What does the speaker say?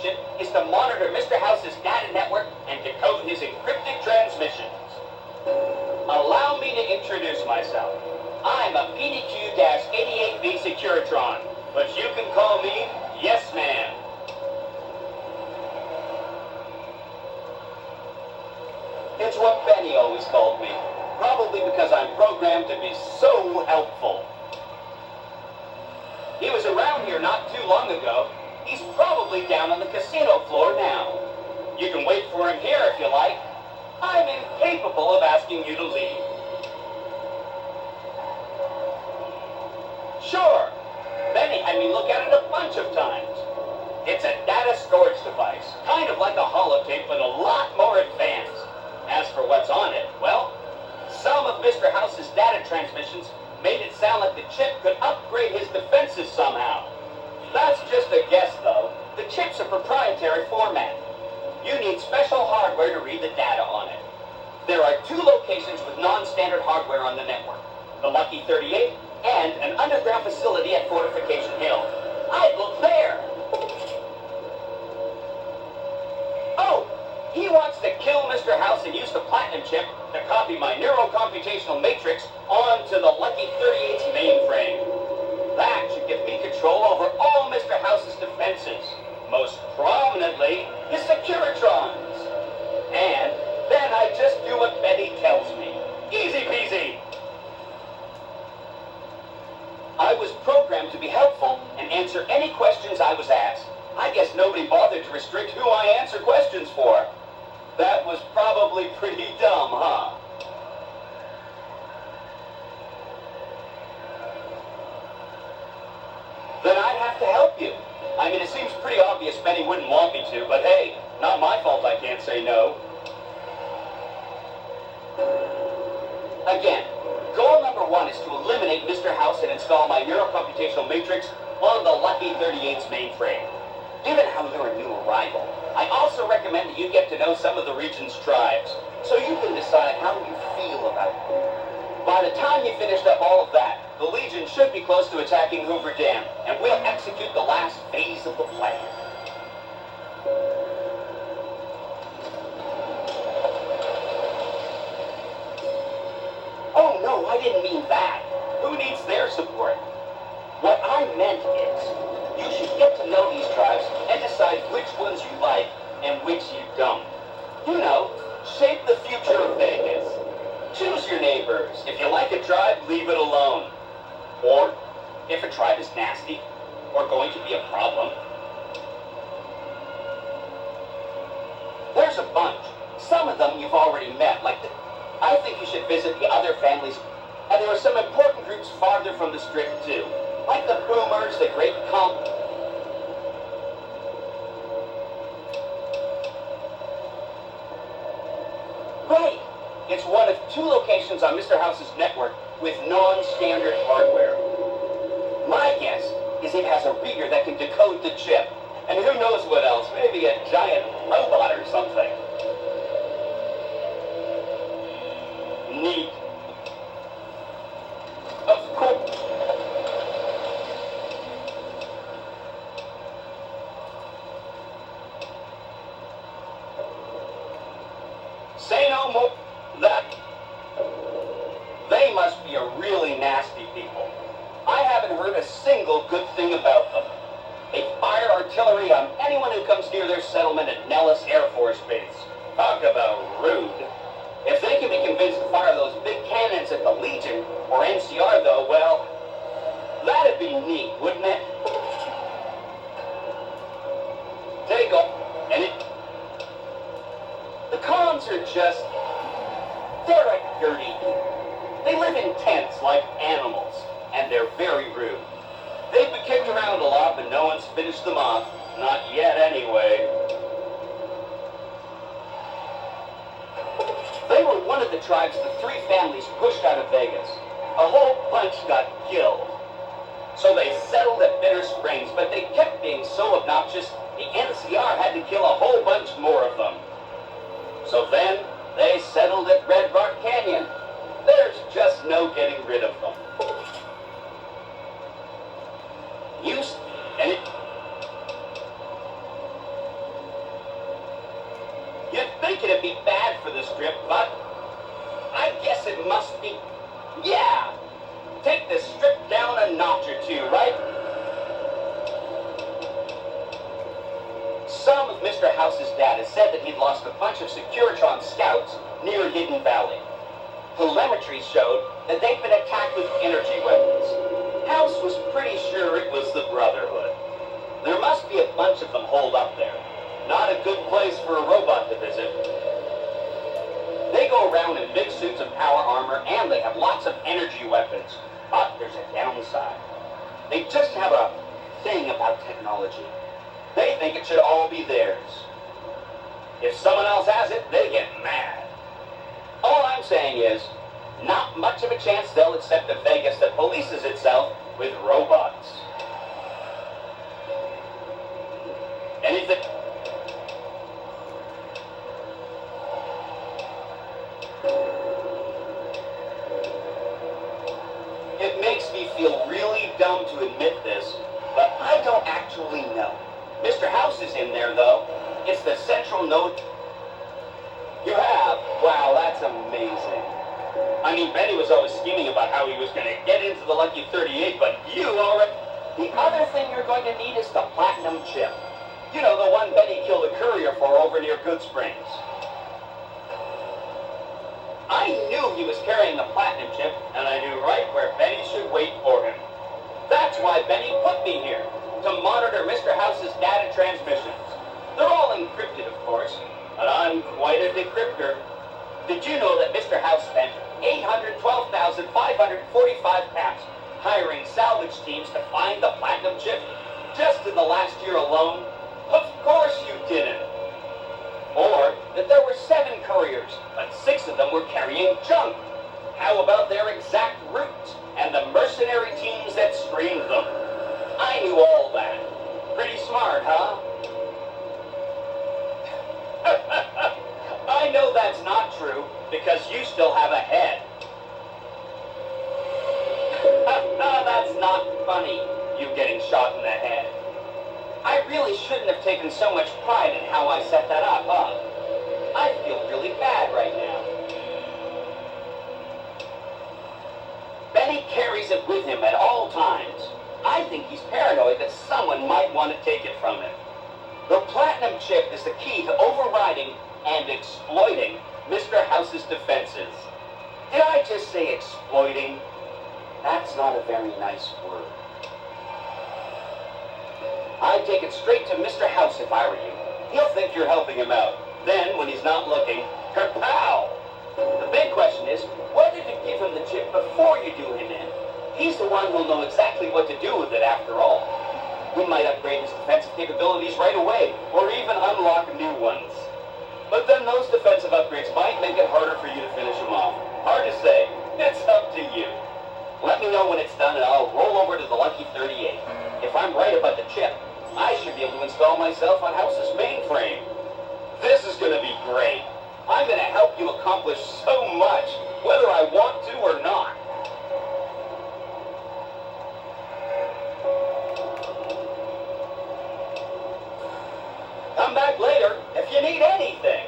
mission is to monitor Mr. House's data network and decode his encrypted transmissions. Allow me to introduce myself. I'm a PDQ-88B Securitron, but you can call me Yes Man. It's what Benny always called me, probably because I'm programmed to be so helpful. He was around here not too long ago. He's probably down on the casino floor now. You can wait for him here if you like. I'm incapable of asking you to leave. Sure. Benny had me look at it a bunch of times. It's a data storage device, kind of like a holotape, but a lot more advanced. As for what's on it, well, some of Mr. House's data transmissions made it sound like the chip could upgrade his defenses somehow. That's just a guess, though. The chip's a proprietary format. You need special hardware to read the data on it. There are 2 locations with non-standard hardware on the network. The Lucky 38 and an underground facility at Fortification Hill. I'd look there. Oh, he wants to kill Mr. House and use the Platinum chip to copy my neurocomputational matrix onto the Lucky 38's mainframe. That should give me control over all Mr. House's defenses, most prominently his Securitrons. And then I just do what Betty tells me. Easy peasy. I was programmed to be helpful and answer any questions I was asked. I guess nobody bothered to restrict who I answer questions for. That was probably pretty dumb, huh? Then I'd have to help you. I mean, it seems pretty obvious Benny wouldn't want me to, but hey, not my fault I can't say no. Again, goal number 1 is to eliminate Mr. House and install my neurocomputational matrix on the Lucky 38's mainframe. Given how you're a new arrival, I also recommend that you get to know some of the region's tribes, so you can decide how you feel about them. By the time you finished up all of that, the Legion should be close to attacking Hoover Dam, and we'll execute the last phase of the plan. Oh no, I didn't mean that. Who needs their support? What I meant is, you should get to know these tribes and decide which ones you like and which you don't. You know, shape the future of Vegas. Choose your neighbors. If you like a tribe, leave it alone. Or, if a tribe is nasty or going to be a problem, there's a bunch. Some of them you've already met, I think you should visit the other families. And there are some important groups farther from the Strip, too. Like the Boomers, the Great Comp. Right. It's one of 2 locations on Mr. House's network with non-standard hardware. My guess is it has a reader that can decode the chip. And who knows what else? Maybe a giant robot or something. Neat. Of course. Say no more. They must be a really nasty people. I haven't heard a single good thing about them. They fire artillery on anyone who comes near their settlement at Nellis Air Force Base. Talk about rude. If they can be convinced to fire those big cannons at the Legion, or NCR though, well, that'd be neat, wouldn't it? Take off, and the cons are just, they're a dirty people. They live in tents like animals, and they're very rude. They've been kicked around a lot, but no one's finished them off. Not yet, anyway. They were one of the tribes the 3 families pushed out of Vegas. A whole bunch got killed. So they settled at Bitter Springs, but they kept being so obnoxious, the NCR had to kill a whole bunch more of them. So then, they settled at Red Rock Canyon. There's just no getting rid of them. be bad for this trip, but I guess it must be. Yeah! Take this strip down a notch or two, right? Some of Mr. House's data said that he'd lost a bunch of Securitron scouts near Hidden Valley. Telemetry showed that they'd been attacked with energy weapons. House was pretty sure it was the Brotherhood. There must be a bunch of them holed up there. Not a good place for a robot to visit. They go around in big suits of power armor, and they have lots of energy weapons. But there's a downside. They just have a thing about technology. They think it should all be theirs. If someone else has it, they get mad. All I'm saying is, not much of a chance they'll accept a Vegas that polices itself with robots. Anything? It makes me feel really dumb to admit this, but I don't actually know. Mr. House is in there, though. It's the central node. You have? Wow, that's amazing. I mean, Benny was always scheming about how he was going to get into the Lucky 38, but you already... The other thing you're going to need is the platinum chip. You know, the one Benny killed a courier for over near Good Springs. I knew he was carrying the platinum chip, and I knew right where Benny should wait for him. That's why Benny put me here, to monitor Mr. House's data transmissions. They're all encrypted, of course, but I'm quite a decryptor. Did you know that Mr. House spent $812,545 hiring salvage teams to find the platinum chip just in the last year alone? Of course you didn't. Or that there were 7 couriers, but 6 of them were carrying junk. How about their exact routes and the mercenary teams that screened them? I knew all that. Pretty smart, huh? I know that's not true, because you still have a head. That's not funny, you getting shot in the head. I really shouldn't have taken so much pride in how I set that up, huh? I feel really bad right now. Benny carries it with him at all times. I think he's paranoid that someone might want to take it from him. The platinum chip is the key to overriding and exploiting Mr. House's defenses. Did I just say exploiting? That's not a very nice word. I'd take it straight to Mr. House if I were you. He'll think you're helping him out. Then, when he's not looking, kerpow! The big question is, why did you give him the chip before you do him in? He's the one who'll know exactly what to do with it after all. We might upgrade his defensive capabilities right away, or even unlock new ones. But then those defensive upgrades might make it harder for you to finish him off. Hard to say. It's up to you. Let me know when it's done and I'll roll over to the Lucky 38. If I'm right about the chip, I should be able to install myself on House's mainframe. This is going to be great. I'm going to help you accomplish so much, whether I want to or not. Come back later if you need anything.